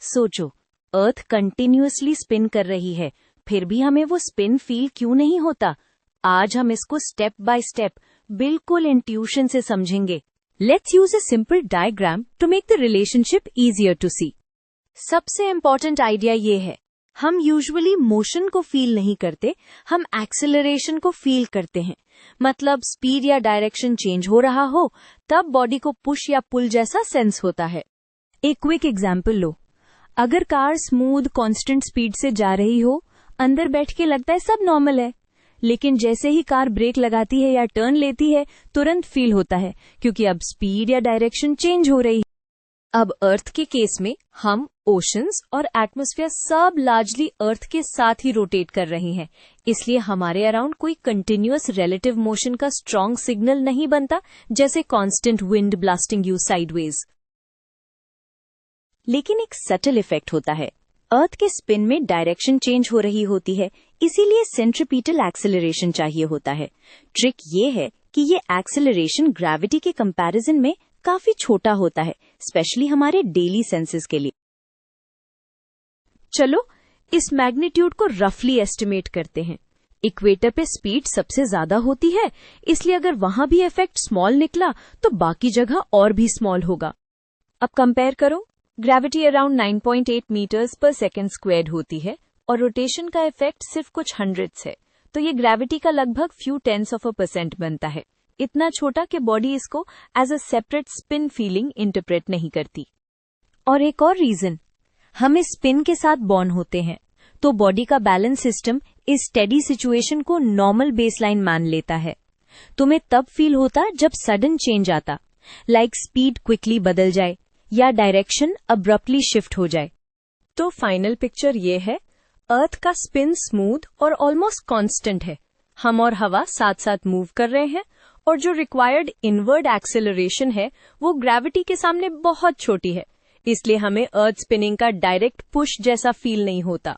सोचो, अर्थ continuously spin कर रही है, फिर भी हमें वो स्पिन फील क्यों नहीं होता? आज हम इसको स्टेप बाय स्टेप बिल्कुल इंट्यूशन से समझेंगे। Let's use a simple diagram to make the relationship easier to see. सबसे इम्पोर्टेंट आइडिया ये है, हम यूजुअली मोशन को फील नहीं करते, हम एक्सेलरेशन को फील करते हैं। मतलब स्पीड या डायरेक्शन चेंज हो रहा हो, तब बॉडी को पुश या पुल जैसा सेंस होता है। एक क्विक एग्जाम्पल लो। अगर कार स्मूथ कांस्टेंट स्पीड से जा रही हो, अंदर बैठ के लगता है सब नॉर्मल है, लेकिन जैसे ही कार ब्रेक लगाती है या टर्न लेती है, तुरंत फील होता है, क्योंकि अब स्पीड या डायरेक्शन चेंज हो रही है। अब अर्थ के केस में हम ओशंस और एटमॉस्फेयर सब लार्जली अर्थ के साथ ही रोटेट कर रहे हैं, इसलिए हमारे अराउंड कोई कंटिन्यूअस रिलेटिव मोशन का स्ट्रॉन्ग सिग्नल नहीं बनता, जैसे constant wind blasting you sideways. लेकिन एक सटल इफेक्ट होता है। अर्थ के स्पिन में डायरेक्शन चेंज हो रही होती है, इसीलिए सेंट्रीपिटल एक्सेलरेशन चाहिए होता है। ट्रिक ये है कि ये एक्सेलरेशन ग्रेविटी के कंपैरिजन में काफी छोटा होता है, स्पेशली हमारे डेली सेंसेस के लिए। चलो इस मैग्नीट्यूड को रफली एस्टिमेट करते हैं। इक्वेटर पे स्पीड सबसे ज्यादा होती है, इसलिए अगर वहां भी इफेक्ट स्मॉल निकला तो बाकी जगह और भी स्मॉल होगा। अब कंपेयर करो, ग्रेविटी अराउंड 9.8 मीटर्स पर सेकेंड स्क्वायर्ड होती है और रोटेशन का इफेक्ट सिर्फ कुछ हंड्रेड्स है, तो ये ग्रेविटी का लगभग फ्यू टेंस ऑफ अ % बनता है। इतना छोटा कि बॉडी इसको as a separate spin feeling interpret नहीं करती। और एक और रीजन, हम इस स्पिन के साथ बॉर्न होते हैं, तो बॉडी का बैलेंस सिस्टम इस स्टेडी सिचुएशन को नॉर्मल बेसलाइन मान लेता है। तुम्हें तब फील होता जब सडन चेंज आता, लाइक स्पीड क्विकली बदल जाए या डायरेक्शन अब्रप्टली शिफ्ट हो जाए। तो फाइनल पिक्चर ये है, अर्थ का स्पिन स्मूथ और ऑलमोस्ट कांस्टेंट है। हम और हवा साथ साथ मूव कर रहे हैं, और जो रिक्वायर्ड इनवर्ड एक्सेलरेशन है वो ग्रेविटी के सामने बहुत छोटी है, इसलिए हमें अर्थ स्पिनिंग का डायरेक्ट पुश जैसा फील नहीं होता।